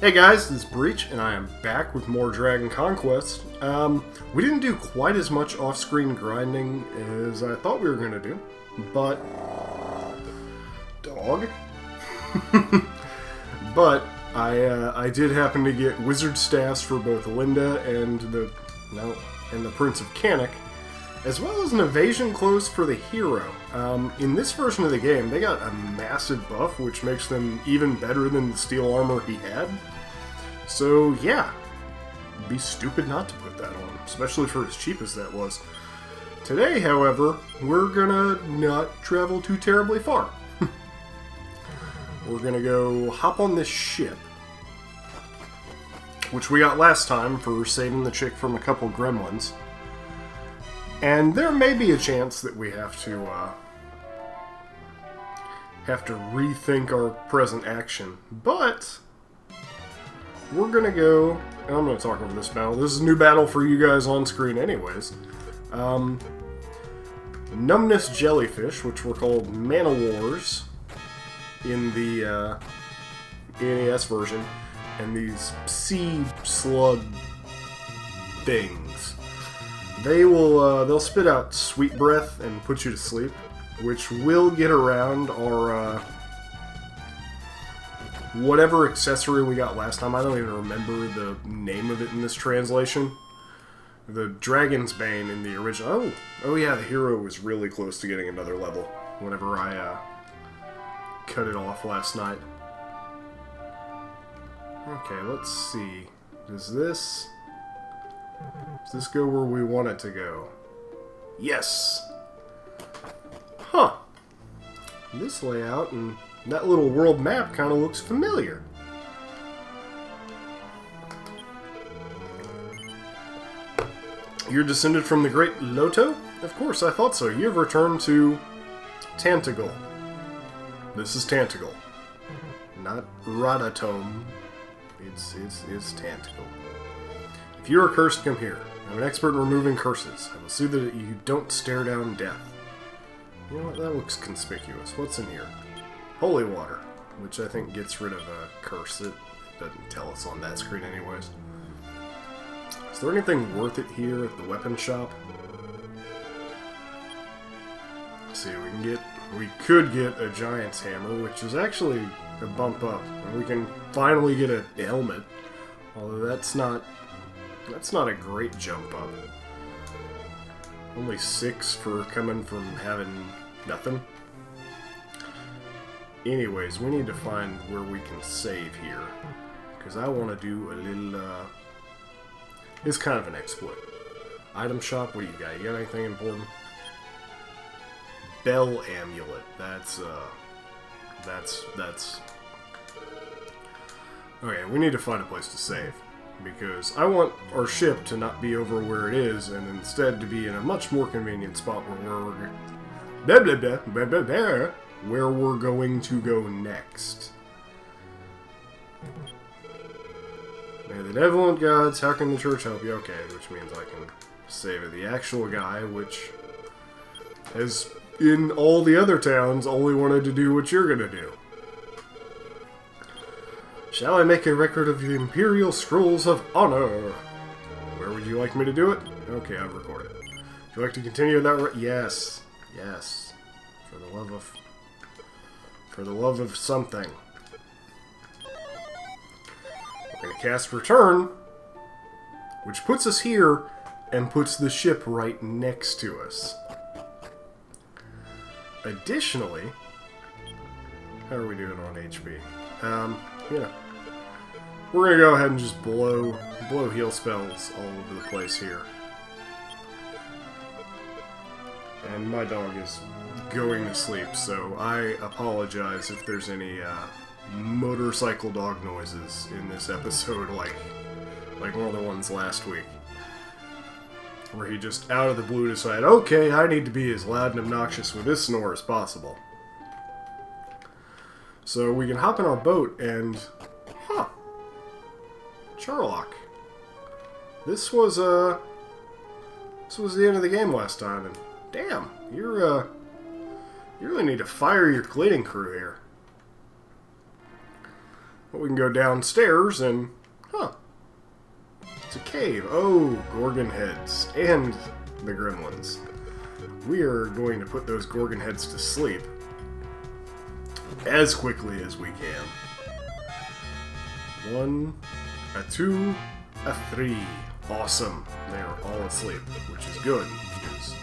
Hey guys, this is Breach, and I am back with more Dragon Conquest. We didn't do quite as much off-screen grinding as I thought we were going to do, but... Dog? But I did happen to get wizard staffs for both Linda and the Prince of Canik, as well as an evasion clothes for the hero. In this version of the game, they got a massive buff, which makes them even better than the steel armor he had. So, yeah. It'd be stupid not to put that on, especially for as cheap as that was. Today, however, we're gonna not travel too terribly far. We're gonna go hop on this ship, which we got last time for saving the chick from a couple gremlins. And there may be a chance that we have to rethink our present action, but we're gonna go, and I'm gonna talk over this battle. This is a new battle for you guys on screen anyways. Numbness Jellyfish, which were called Mana Wars in the NES version, and these sea slug things. They'll spit out sweet breath and put you to sleep, which will get around our whatever accessory we got last time. I don't even remember the name of it in this translation. The Dragon's Bane in the original. Oh yeah, the hero was really close to getting another level whenever I cut it off last night. Okay, let's see. Does this go where we want it to go? Yes! Huh. This layout and that little world map kind of looks familiar. You're descended from the great Loto? Of course, I thought so. You've returned to Tantagal. This is Tantagal. Not Radatome. It's Tantagal. If you are cursed, come here. I'm an expert in removing curses. I will see that you don't stare down death. You know what? That looks conspicuous. What's in here? Holy water, which I think gets rid of a curse. It doesn't tell us on that screen anyways. Is there anything worth it here at the weapon shop? Let's see, we could get a giant's hammer, which is actually a bump up. And we can finally get a helmet. Although that's not a great jump up. Only 6 for coming from having nothing. Anyways, we need to find where we can save here. Because I want to do a little, it's kind of an exploit. Item shop, what do you got? You got anything important? Bell Amulet. That's... Okay, we need to find a place to save. Because I want our ship to not be over where it is, and instead to be in a much more convenient spot where we're going to go next. May the benevolent gods, how can the church help you? Okay, which means I can save it. The actual guy, which has, in all the other towns, only wanted to do what you're gonna do. Shall I make a record of the Imperial Scrolls of Honor? Where would you like me to do it? Okay, I've recorded. Would you like to continue that? Yes. Yes. For the love of something. We're going to cast Return, which puts us here and puts the ship right next to us. Additionally, how are we doing on HP? Yeah. We're going to go ahead and just blow heal spells all over the place here. And my dog is going to sleep, so I apologize if there's any motorcycle dog noises in this episode, like one of the ones last week. Where he just out of the blue decided, okay, I need to be as loud and obnoxious with this snore as possible. So we can hop in our boat and... Charlock. This was the end of the game last time, and damn, you really need to fire your cleaning crew here. But we can go downstairs and... Huh. It's a cave. Oh, Gorgon heads. And the gremlins. We are going to put those Gorgon heads to sleep as quickly as we can. 1, a 2, a 3. Awesome. They are all asleep, which is good, because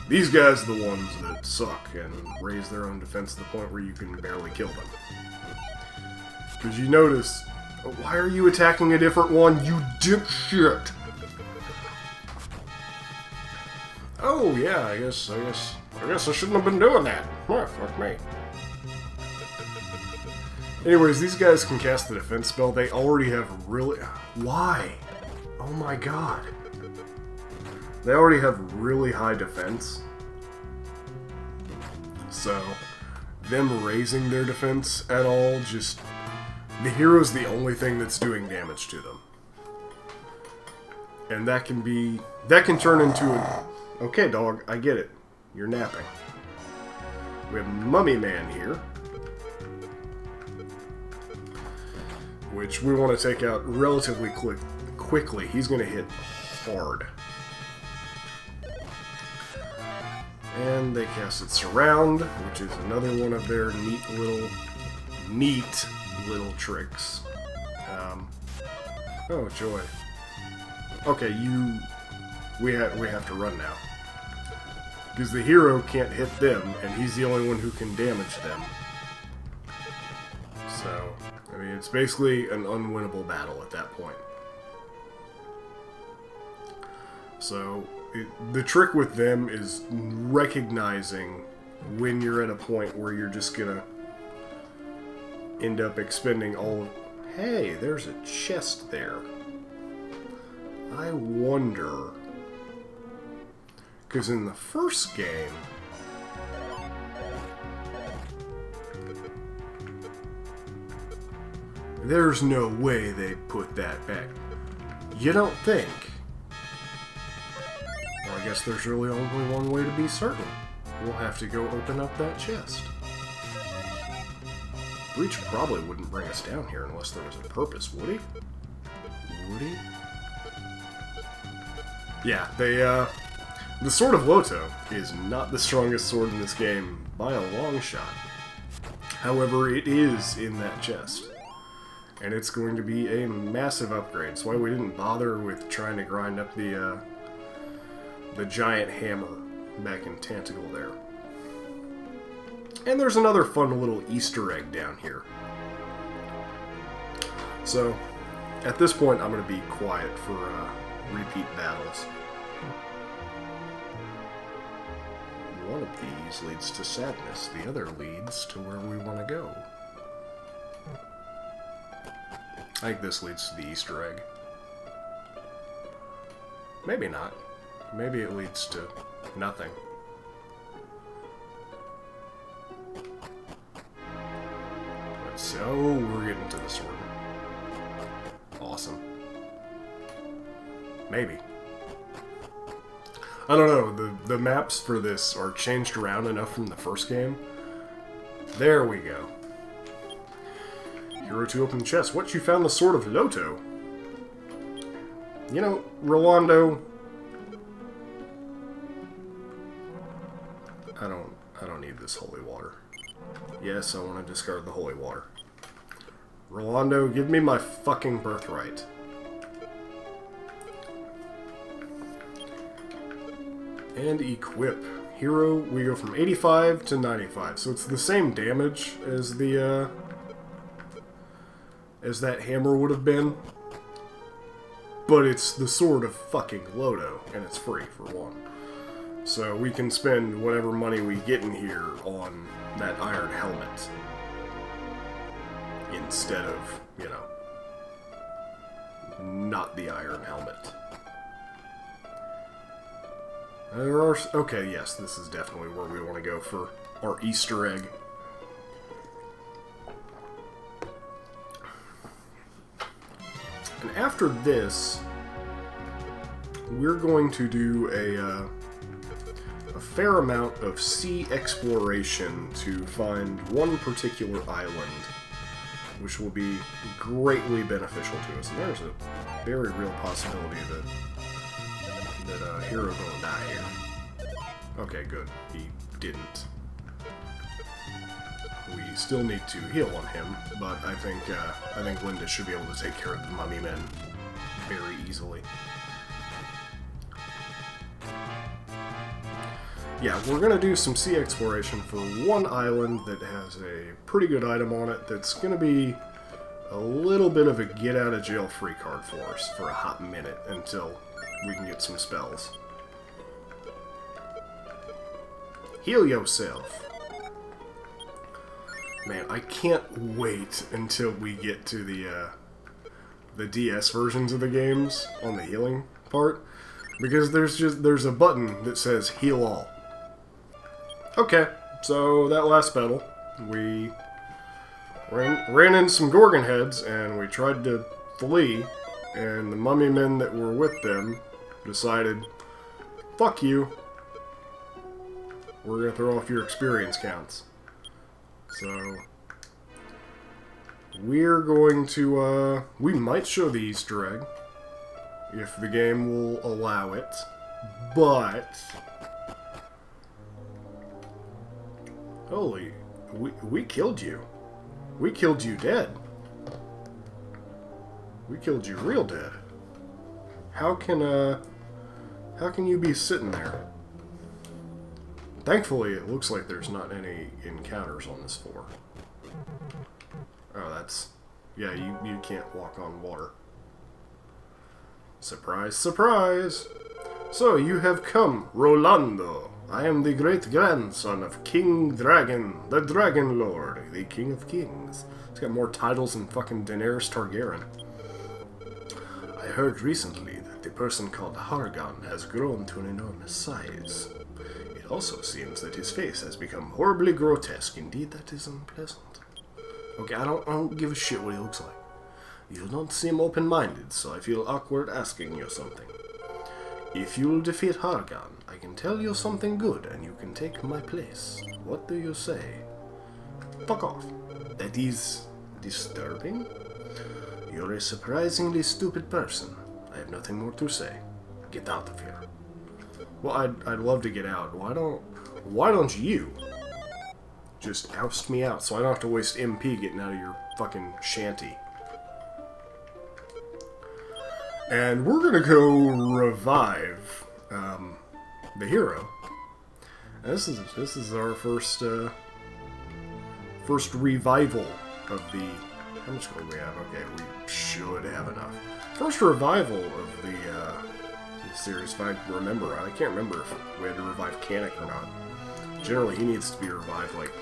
these guys are the ones that suck and raise their own defense to the point where you can barely kill them. Because you notice, why are you attacking a different one, you dipshit? Oh yeah, I guess I shouldn't have been doing that. Oh, fuck me. Anyways, these guys can cast the defense spell. They already have really... Why? Oh my god. They already have really high defense. So, them raising their defense at all, just... The hero's the only thing that's doing damage to them. And that can be... That can turn into a... Okay, dog, I get it. You're napping. We have Mummy Man here, which we want to take out relatively quickly. He's going to hit hard. And they cast it Surround, which is another one of their neat little tricks. Oh, joy. Okay, we have to run now. Because the hero can't hit them, and he's the only one who can damage them. So, I mean, it's basically an unwinnable battle at that point. So, the trick with them is recognizing when you're at a point where you're just gonna end up expending all of... Hey, there's a chest there. I wonder... Because in the first game... There's no way they put that back. You don't think? Well, I guess there's really only one way to be certain. We'll have to go open up that chest. Breach probably wouldn't bring us down here unless there was a purpose, would he? Would he? Yeah, the Sword of Loto is not the strongest sword in this game by a long shot. However, it is in that chest. And it's going to be a massive upgrade. That's why we didn't bother with trying to grind up the giant hammer back in Tantagle there. And there's another fun little Easter egg down here. So, at this point, I'm going to be quiet for repeat battles. One of these leads to sadness, the other leads to where we want to go. I think this leads to the Easter egg. Maybe not. Maybe it leads to nothing. Let's see. Oh, we're getting to the sword. Awesome. Maybe. I don't know. The maps for this are changed around enough from the first game. There we go. Hero to open the chest. What, you found the Sword of Loto? You know, Rolando... I don't need this holy water. Yes, I want to discard the holy water. Rolando, give me my fucking birthright. And equip. Hero, we go from 85 to 95. So it's the same damage as the, as that hammer would have been. But it's the Sword of fucking Loto, and it's free, for one. So we can spend whatever money we get in here on that iron helmet. Instead of, you know, not the iron helmet. There are... Okay, yes, this is definitely where we want to go for our Easter egg. And after this, we're going to do a fair amount of sea exploration to find one particular island which will be greatly beneficial to us. And there's a very real possibility that Hero gonna die here. Okay, good. He didn't. We still need to heal on him, but I think Linda should be able to take care of the mummy men very easily. Yeah, we're going to do some sea exploration for one island that has a pretty good item on it that's going to be a little bit of a get-out-of-jail-free card for us for a hot minute until we can get some spells. Heal yourself. Man, I can't wait until we get to the DS versions of the games on the healing part, because there's a button that says heal all. Okay, so that last battle, we ran into some Gorgon heads, and we tried to flee, and the mummy men that were with them decided, fuck you, we're gonna throw off your experience counts. So, we're going to, we might show the Easter egg, if the game will allow it, but... Holy, we killed you. We killed you dead. We killed you real dead. How can you be sitting there? Thankfully, it looks like there's not any encounters on this floor. Oh, that's... Yeah, you can't walk on water. Surprise, surprise! So, you have come, Rolando. I am the great-grandson of King Dragon, the Dragon Lord, the King of Kings. He's got more titles than fucking Daenerys Targaryen. I heard recently that the person called Hargon has grown to an enormous size. It also seems that his face has become horribly grotesque. Indeed, that is unpleasant. Okay, I don't give a shit what he looks like. You don't seem open-minded, so I feel awkward asking you something. If you'll defeat Hargon, I can tell you something good, and you can take my place. What do you say? Fuck off. That is disturbing. You're a surprisingly stupid person. I have nothing more to say. Get out of here. Well, I'd love to get out. Why don't you just oust me out so I don't have to waste MP getting out of your fucking shanty? And we're gonna go revive the hero. And this is our first revival of the. How much gold do we have? Okay, we should have enough. First revival of the series, if I remember right. I can't remember if we had to revive Canic or not. Generally, he needs to be revived like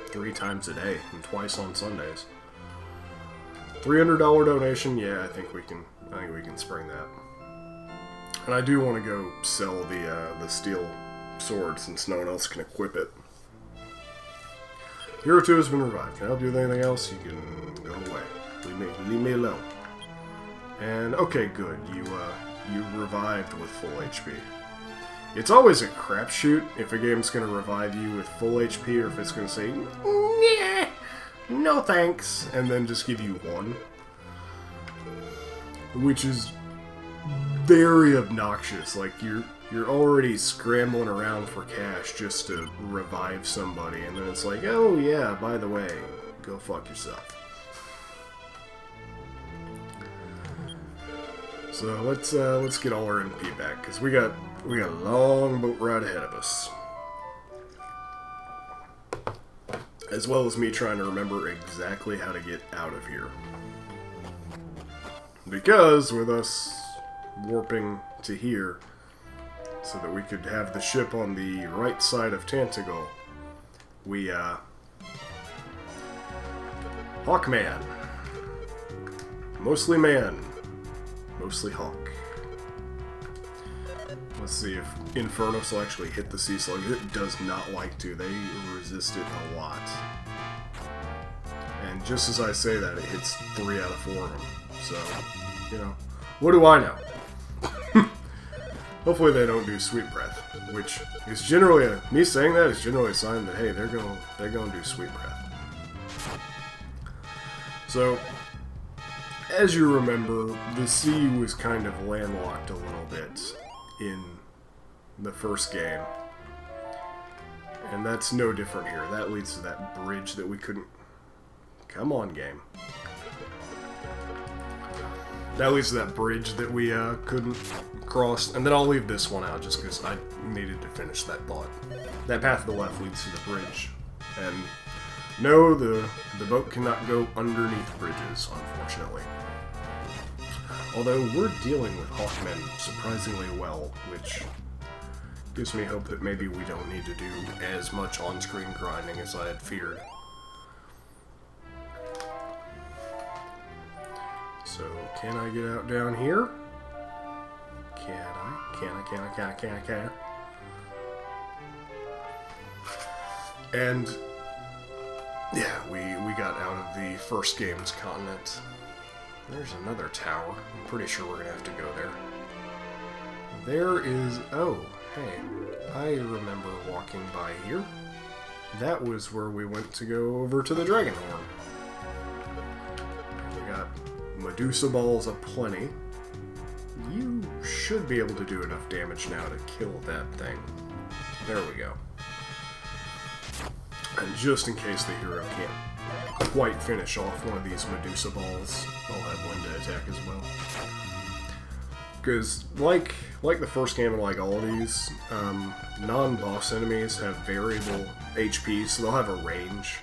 3 times a day and twice on Sundays. $300 donation. Yeah, I think we can spring that. And I do want to go sell the steel sword since no one else can equip it. Hero 2 has been revived. Can I help you with anything else? You can go away. Leave me alone. And okay, good. You revived with full HP. It's always a crapshoot if a game's going to revive you with full HP or if it's going to say, nah, no thanks, and then just give you 1. Which is very obnoxious. Like, you're already scrambling around for cash just to revive somebody, and then it's like, oh yeah, by the way, go fuck yourself. So let's get all our MP back, because we got a long boat ride ahead of us. As well as me trying to remember exactly how to get out of here. Because with us warping to here, so that we could have the ship on the right side of Tantegel, we, Hawkman. Mostly man. Mostly Hawk. Let's see if Infernus will actually hit the sea slug. It does not like to. They resist it a lot. And just as I say that, it hits 3 out of 4 of them. So, you know, what do I know? Hopefully they don't do Sweet Breath, which is generally me saying that is generally a sign that hey, they're going to do Sweet Breath. So, as you remember, the sea was kind of landlocked a little bit in the first game. And that's no different here. That leads to that bridge that we couldn't... Come on, game. That leads to that bridge that we couldn't cross. And then I'll leave this one out just because I needed to finish that thought. That path to the left leads to the bridge. And no, the boat cannot go underneath bridges, unfortunately. Although we're dealing with Hawkmen surprisingly well, which gives me hope that maybe we don't need to do as much on-screen grinding as I had feared. So, can I get out down here? Can I? Can I? And, yeah, we got out of the first game's continent. There's another tower. I'm pretty sure we're going to have to go there. There is... Oh, hey. I remember walking by here. That was where we went to go over to the Dragon Horn. We got Medusa balls aplenty. You should be able to do enough damage now to kill that thing. There we go. And just in case the hero can't quite finish off one of these Medusa balls, I'll have Linda attack as well. Because, like the first game and like all of these, non-boss enemies have variable HP, so they'll have a range.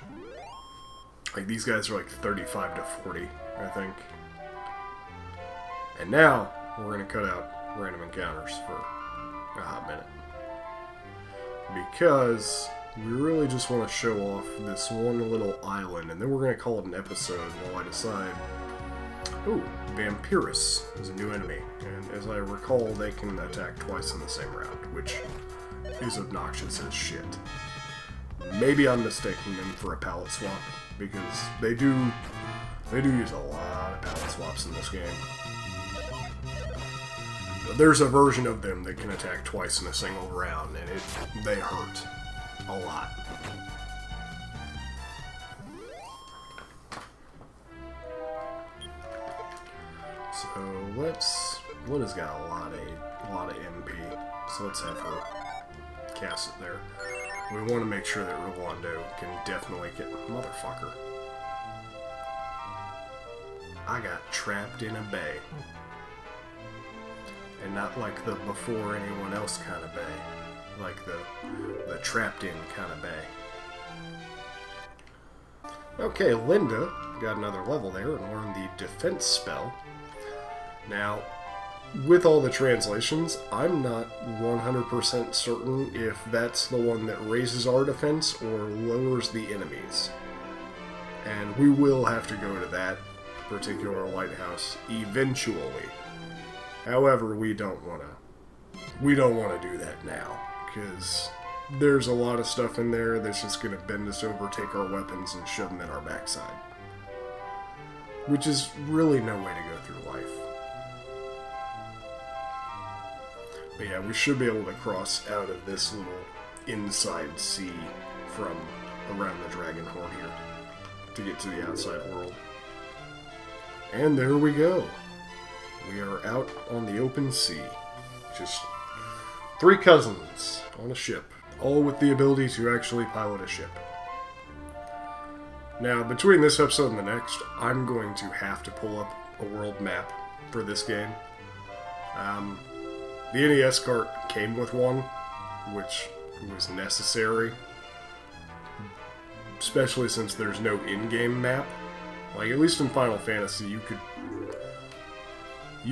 Like, these guys are like 35 to 40, I think. And now, we're going to cut out random encounters for a hot minute. Because we really just want to show off this one little island, and then we're going to call it an episode while I decide... Ooh, Vampirus is a new enemy, and as I recall, they can attack twice in the same round, which is obnoxious as shit. Maybe I'm mistaking them for a palette swap, because they do use a lot of palette swaps in this game. But there's a version of them that can attack twice in a single round, and they hurt a lot. So Linda's got a lot of MP, so let's have her cast it there. We want to make sure that Rolando can definitely get... Motherfucker. I got trapped in a bay. And not like the before anyone else kind of bay. Like the trapped in kind of bay. Okay, Linda got another level there and learned the defense spell. Now, with all the translations, I'm not 100% certain if that's the one that raises our defense or lowers the enemies. And we will have to go to that particular lighthouse eventually. However, we don't want to do that now, because there's a lot of stuff in there that's just going to bend us over, take our weapons, and shove them in our backside. Which is really no way to go through life. But yeah, we should be able to cross out of this little inside sea from around the Dragon Horn here to get to the outside world. And there we go. We are out on the open sea. Just 3 cousins on a ship, all with the ability to actually pilot a ship. Now, between this episode and the next, I'm going to have to pull up a world map for this game. The NES cart came with one, which was necessary, especially since there's no in-game map. Like, at least in Final Fantasy, you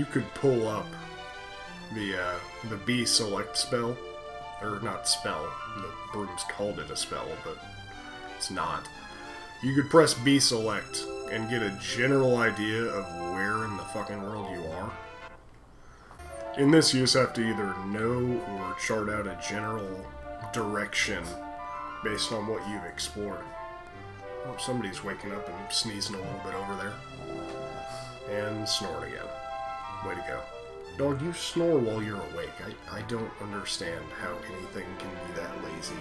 could pull up the B select spell, or not spell, the Brooms called it a spell, but it's not. You could press B select and get a general idea of where in the fucking world you are. In this, you just have to either know or chart out a general direction based on what you've explored. Oh, somebody's waking up and sneezing a little bit over there. And snoring again. Way to go. Dog, you snore while you're awake. I don't understand how anything can be that lazy.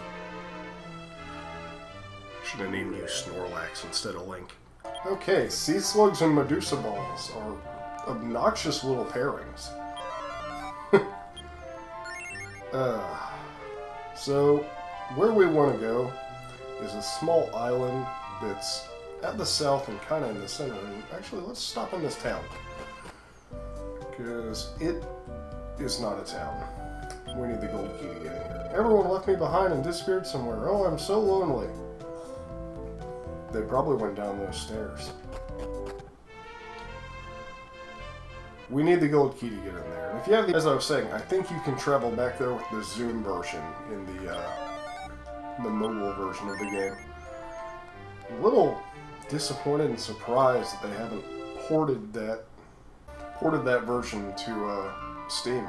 Should have named you Snorlax instead of Link. Okay, sea slugs and Medusa balls are obnoxious little pairings. So, where we want to go is a small island that's at the south and kind of in the center. And actually, let's stop in this town. Because it is not a town. We need the gold key to get in here. Everyone left me behind and disappeared somewhere. Oh, I'm so lonely. They probably went down those stairs. We need the gold key to get in there. And if you have the, as I was saying, I think you can travel back there with the Zoom version in the mobile version of the game. A little disappointed and surprised that they haven't ported that version to Steam.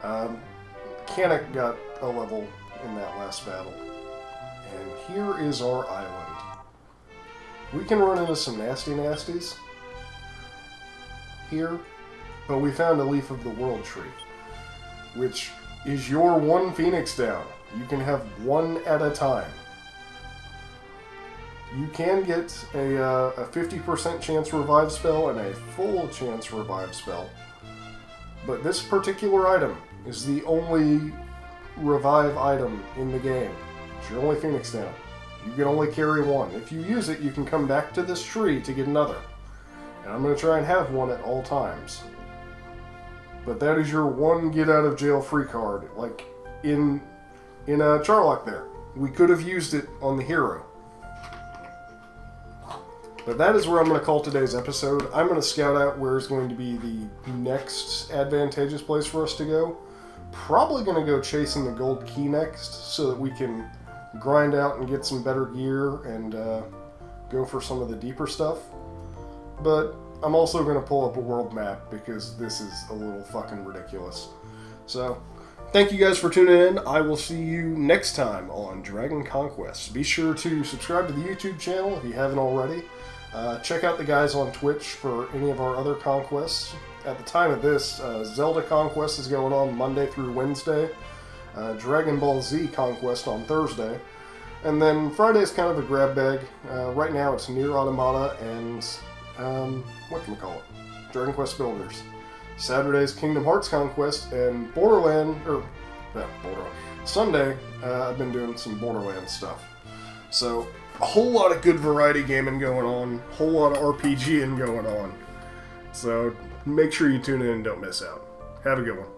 Mechanic got a level in that last battle. And here is our island. We can run into some nasty nasties here, but we found a leaf of the world tree, which is your one Phoenix down. You can have one at a time. You can get a 50% chance revive spell and a full chance revive spell, but this particular item is the only revive item in the game. It's your only Phoenix down. You can only carry one. If you use it, you can come back to this tree to get another. And I'm going to try and have one at all times. But that is your one get out of jail free card. Like in Charlock there. We could have used it on the hero. But that is where I'm going to call today's episode. I'm going to scout out where is going to be the next advantageous place for us to go. Probably going to go chasing the gold key next so that we can grind out and get some better gear and go for some of the deeper stuff. But I'm also going to pull up a world map because this is a little fucking ridiculous. So, thank you guys for tuning in. I will see you next time on Dragon Conquest. Be sure to subscribe to the YouTube channel if you haven't already. Check out the guys on Twitch for any of our other conquests. At the time of this, Zelda Conquest is going on Monday through Wednesday. Dragon Ball Z Conquest on Thursday. And then Friday's kind of a grab bag. Right now it's Nier Automata and, whatchamacallit, Dragon Quest Builders. Saturday's Kingdom Hearts Conquest and Sunday, I've been doing some Borderlands stuff. So, a whole lot of good variety gaming going on, a whole lot of RPGing going on. So, make sure you tune in and don't miss out. Have a good one.